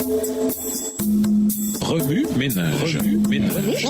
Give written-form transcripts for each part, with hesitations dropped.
Remue ménage. Remue ménage.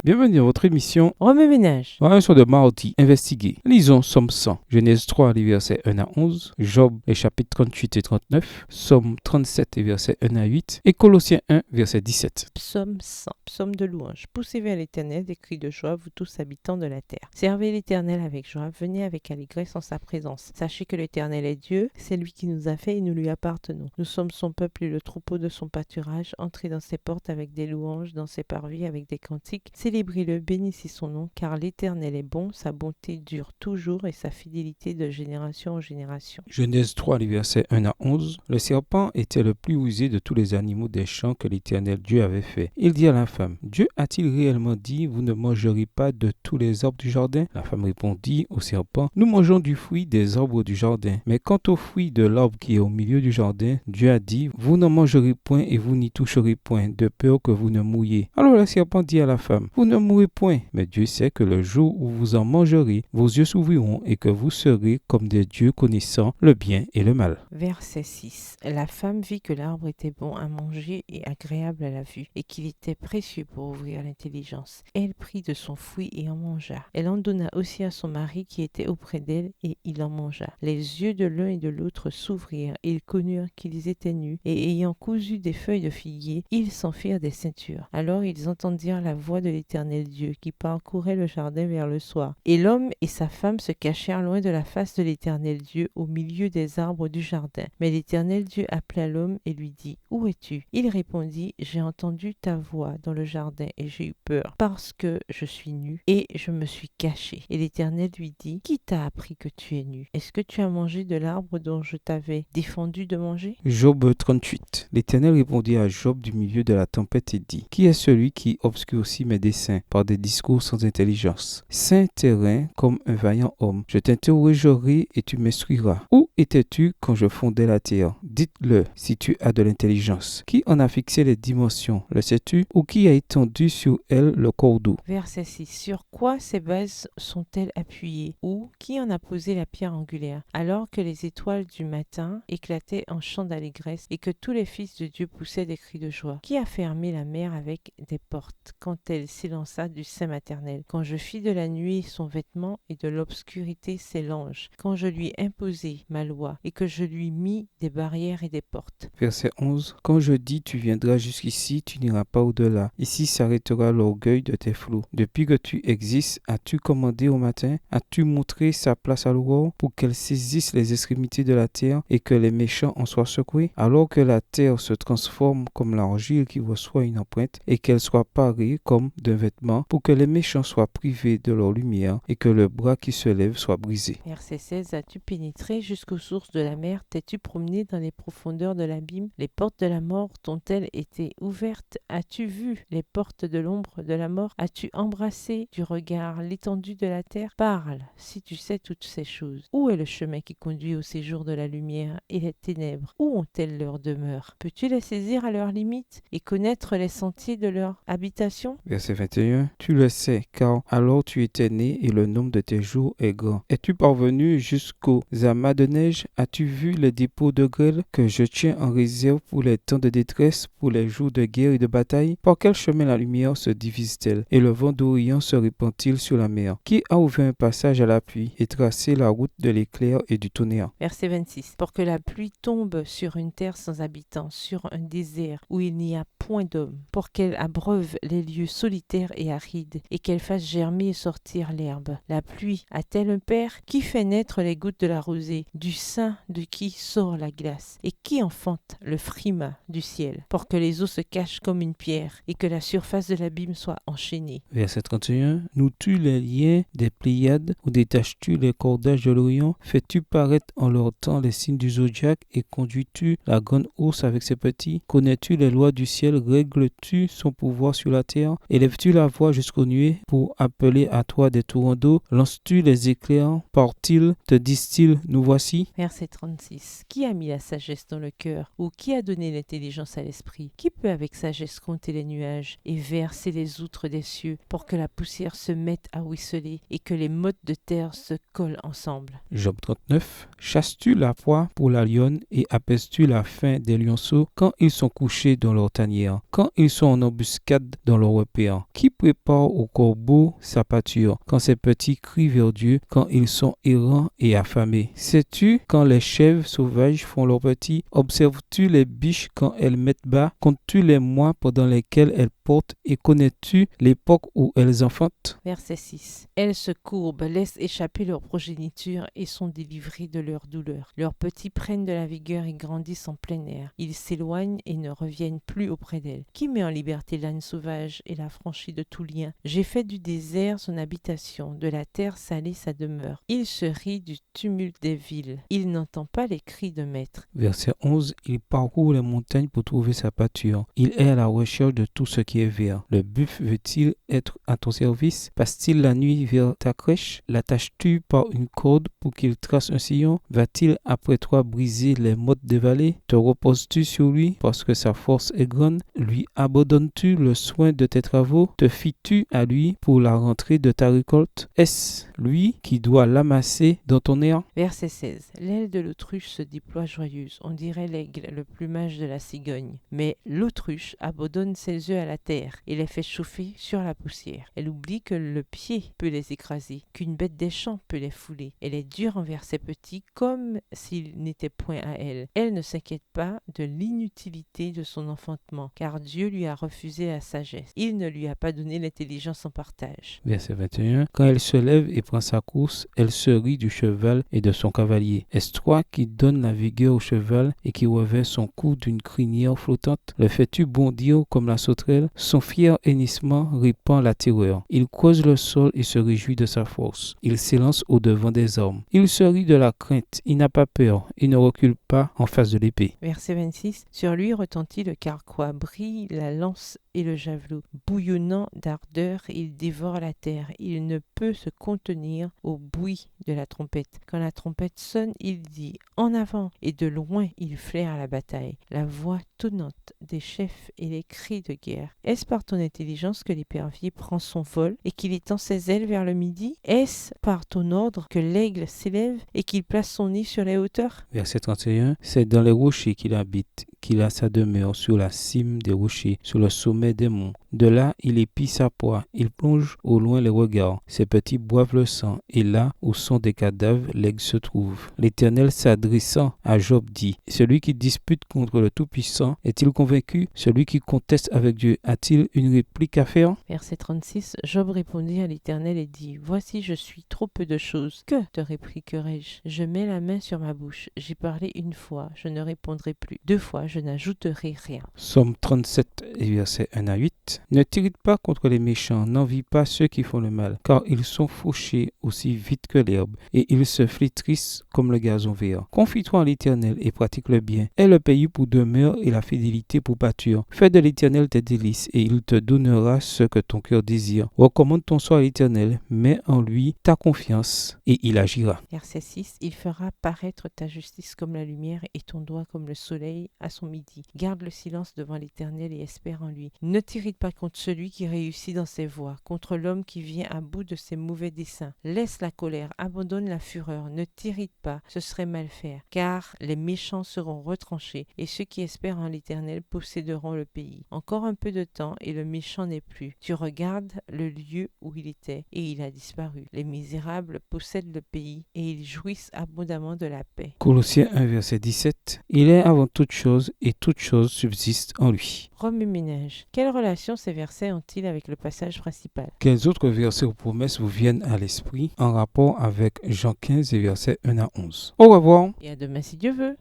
Bienvenue à votre émission Remue ménage. Relation de mardi, investiguer. Lisons Somme 100, Genèse 3, les versets 1 à 11, Job, les chapitres 38 et 39, Somme 37, les versets 1 à 8, et Colossiens 1, verset 17. Psaume 100, psaume de louange. Poussez vers l'Éternel des cris de joie, vous tous habitants de la terre. Servez l'Éternel avec joie, venez avec allégresse en sa présence. Sachez que l'Éternel est Dieu, c'est lui qui nous a fait et nous lui appartenons. Nous sommes son peuple et le troupeau de son pâturage. Entrez dans ses portes avec des louanges, dans ses parvis avec des cantiques. Célébrez-le, bénissez son nom, car l'Éternel est bon, sa bonté dure toujours et sa fidélité de génération en génération. Genèse 3, les versets 1 à 11. Le serpent était le plus rusé de tous les animaux des champs que l'Éternel Dieu avait fait. Il dit à la femme, Dieu a-t-il réellement dit, vous ne mangerez pas de tous les arbres du jardin? La femme répondit au serpent, nous mangeons du fruit des arbres du jardin. Mais quant au fruit de l'arbre qui est au milieu du jardin, Dieu a dit, vous n'en mangerez point et vous n'y toucherez point, de peur que vous ne mouriez. Alors le serpent dit à la femme, vous ne mourrez point, mais Dieu sait que le jour où vous en mangerez, vos yeux s'ouvriront et que vous serez comme des dieux connaissant le bien et le mal. Verset 6. La femme vit que l'arbre était bon à manger et agréable à la vue, et qu'il était précieux pour ouvrir l'intelligence. Elle prit de son fruit et en mangea. Elle en donna aussi à son mari qui était auprès d'elle, et il en mangea. Les yeux de l'un et de l'autre s'ouvrirent, et ils connurent qu'ils étaient nus, et ayant cousu des feuilles de figuier, ils s'en firent des ceintures. Alors ils entendirent la voix de l'Éternel Dieu qui parcourait le jardin vers le soir. Et l'homme et sa femme se cachèrent loin de la face de l'Éternel Dieu au milieu des arbres du jardin. Mais l'Éternel Dieu appela l'homme et lui dit, où es-tu? Il répondit, j'ai entendu ta voix dans le jardin et j'ai eu peur parce que je suis nu et je me suis caché. Et l'Éternel lui dit, qui t'a appris que tu es nu? Est-ce que tu as mangé de l'arbre dont je t'avais défendu de manger? Job 38. L'Éternel répondit à Job du milieu de la tempête et dit, qui est celui qui obscurcit mes desseins par des discours sans intelligence? Saint terrain comme un vaillant homme, je t'interrogerai et tu m'instruiras. Où étais-tu quand je fondais la terre? Dites-le si tu as de l'intelligence. Qui en a fixé les dimensions? Le sais-tu? Ou qui a étendu sur elle le cordeau? Verset 6. Sur quoi ces bases sont-elles appuyées? Ou qui en a posé la pierre angulaire? Alors que les étoiles du matin éclataient en chants d'allégresse et que tous les fils de Dieu poussaient des cris de joie. Qui a fermé la mer avec des portes quand elle s'élança du sein maternel? Quand je fis de la nuit son vêtement et de l'obscurité ses langes. Quand je lui imposai ma loi et que je lui mis des barrières et des portes. Verset 11. Quand je dis tu viendras jusqu'ici, tu n'iras pas au-delà. Ici s'arrêtera l'orgueil de tes flots. Depuis que tu existes, as-tu commandé au matin? As-tu montré sa place à l'aurore pour qu'elle saisisse les extrémités de la terre et que les méchants en soient secoués? Alors que la terre se transforme comme l'argile qui reçoit une empreinte et qu'elle soit parée comme d'un vêtement pour que les méchants soient privés de leur lumière et que le bras qui se lève soit brisé. Verset 16. As-tu pénétré jusqu'aux sources de la mer? T'es-tu promené dans les profondeurs de l'abîme? Les portes de la mort t'ont-elles été ouvertes? As-tu vu les portes de l'ombre de la mort? As-tu embrassé du regard l'étendue de la terre? Parle, si tu sais toutes ces choses. Où est le chemin qui conduit au séjour de la lumière et les ténèbres? Où ont-elles leur demeure? Peux-tu les saisir à leurs limites et connaître les sentiers de leur habitation? Verset 21. Tu le sais, car alors tu étais né et le nombre de tes jours est grand. Es-tu parvenu jusqu'aux amas de neige? As-tu vu les dépôts de grêle que je tiens en réserve pour les temps de détresse, pour les jours de guerre et de bataille? Par quel chemin la lumière se divise-t-elle et le vent d'Orient se répand-il sur la mer? Qui a ouvert un passage à la pluie et tracé la route de l'éclair et du tonnerre? Verset 26. Pour que la pluie tombe sur une terre sans habitants, sur un désert où il n'y a point d'homme, pour qu'elle abreuve les lieux solitaires et arides, et qu'elle fasse germer et sortir l'herbe. La pluie a-t-elle un père? Qui fait naître les gouttes de la rosée? Du sein de qui sort la glace? Et qui enfante le frima du ciel? Pour que les eaux se cachent comme une pierre, et que la surface de l'abîme soit enchaînée. Verset 31. Noues-tu les liens des Pléiades ou détaches-tu les cordages de l'Orient? Fais-tu paraître en leur temps les signes du zodiaque et conduis-tu la grande ours avec ses petits? Connais-tu les lois du ciel? Règles-tu son pouvoir sur la terre? Élèves-tu la voix jusqu'aux nuées pour appeler à toi des torrents d'eau? Lances-tu les éclairs? Partent-ils? Te disent-ils, nous voici? qui? Verset 36. Qui a mis la sagesse dans le cœur, ou qui a donné l'intelligence à l'esprit? Qui peut avec sagesse compter les nuages et verser les outres des cieux pour que la poussière se mette à ruisseler et que les mottes de terre se collent ensemble? Job 39. Chasses-tu la proie pour la lionne et apaises-tu la faim des lionceaux quand ils sont couchés dans leur tanière, quand ils sont en embuscade dans leur repère? Qui prépare au corbeau sa pâture quand ses petits crient vers Dieu, quand ils sont errants et affamés? Sais-tu quand les chèvres sauvages font leurs petits? Observes-tu les biches quand elles mettent bas? Comptes-tu les mois pendant lesquels elles portent et connais-tu l'époque où elles enfantent? Verset 6. Elles se courbent, laissent échapper leur progéniture et sont délivrées de leur douleur. Leurs petits prennent de la vigueur et grandissent en plein air. Ils s'éloignent et ne reviennent plus auprès d'elles. Qui met en liberté l'âne sauvage et l'affranchi de tout lien? J'ai fait du désert son habitation, de la terre salée sa demeure. Il se rit du tumulte des villes. Il n'entend pas les cris de maître. Verset 11. Il parcourt les montagnes pour trouver sa pâture. Il est à la recherche de tout ce qui est vert. Le buffle veut-il être à ton service? Passe-t-il la nuit vers ta crèche? L'attaches-tu par une corde pour qu'il trace un sillon? Va-t-il après toi briser les mottes des vallées? Te reposes-tu sur lui parce que sa force est grande? Lui abandonnes-tu le soin de tes travaux? Te fies-tu à lui pour la rentrée de ta récolte? Est-ce lui qui doit l'amasser dans ton air? Verset 16. L'aile de l'autruche se déploie joyeuse. On dirait l'aigle, le plumage de la cigogne. Mais l'autruche abandonne ses œufs à la terre et les fait chauffer sur la poussière. Elle oublie que le pied peut les écraser, qu'une bête des champs peut les fouler. Elle est dure envers ses petits comme s'ils n'étaient point à elle. Elle ne s'inquiète pas de l'inutilité de son enfantement, car Dieu lui a refusé la sagesse. Il ne lui a pas donné l'intelligence en partage. Verset 21. Quand elle se lève et prend sa course, elle se rit du cheval et de son cavalier. Est-ce toi qui donnes la vigueur au cheval et qui revêt son cou d'une crinière flottante? Le fais-tu bondir comme la sauterelle? Son fier hennissement répand la terreur. Il creuse le sol et se réjouit de sa force. Il s'élance au-devant des hommes. Il se rit de la crainte. Il n'a pas peur. Il ne recule pas en face de l'épée. Verset 26. Sur lui retentit le carquois, brille la lance et le javelot. Bouillonnant d'ardeur, il dévore la terre. Il ne peut se contenir au bruit de la trompette. Quand la trompette sonne, il dit « En avant !» et de loin, il flaire la bataille. La voix tonnante des chefs et les cris de guerre. Est-ce par ton intelligence que l'épervier prend son vol et qu'il étend ses ailes vers le midi? Est-ce par ton ordre que l'aigle s'élève et qu'il place son nid sur les hauteurs? Verset 31. C'est dans les rochers qu'il habite, qu'il a sa demeure sur la cime des rochers, sur le sommet des monts. De là, il épie sa proie, il plonge au loin les regards. Ses petits boivent le sang, et là où sont des cadavres, l'aigle se trouve. L'Éternel s'adressant à Job dit, celui qui dispute contre le Tout-Puissant est-il convaincu? Celui qui conteste avec Dieu a-t-il une réplique à faire? Verset 36. Job répondit à l'Éternel et dit, voici, je suis trop peu de choses. Que te répliquerai-je? Je mets la main sur ma bouche. J'ai parlé une fois, je ne répondrai plus. 2 fois, je n'ajouterai rien. Psaume 37, versets 1 à 8. Ne t'irrite pas contre les méchants, n'envie pas ceux qui font le mal, car ils sont fauchés aussi vite que l'herbe, et ils se flétrissent comme le gazon vert. Confie-toi en l'Éternel et pratique le bien. Aie le pays pour demeure et la fidélité pour pâture. Fais de l'Éternel tes délices, et il te donnera ce que ton cœur désire. Recommande ton soi à l'Éternel, mets en lui ta confiance, et il agira. Verset 6. Il fera paraître ta justice comme la lumière et ton droit comme le soleil à son midi. Garde le silence devant l'Éternel et espère en lui. Ne t'irrite pas contre celui qui réussit dans ses voies, contre l'homme qui vient à bout de ses mauvais desseins. Laisse la colère, abandonne la fureur, ne t'irrite pas, ce serait mal faire, car les méchants seront retranchés, et ceux qui espèrent en l'Éternel posséderont le pays. Encore un peu de temps, et le méchant n'est plus. Tu regardes le lieu où il était, et il a disparu. Les misérables possèdent le pays, et ils jouissent abondamment de la paix. Colossiens 1, verset 17. Il est avant toute chose, et toute chose subsiste en lui. Remue-ménage. Quelle relation ces versets ont-ils avec le passage principal? Quels autres versets ou promesses vous viennent à l'esprit en rapport avec Jean 15 et versets 1 à 11? Au revoir. Et à demain si Dieu veut.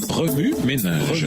Remue-ménage.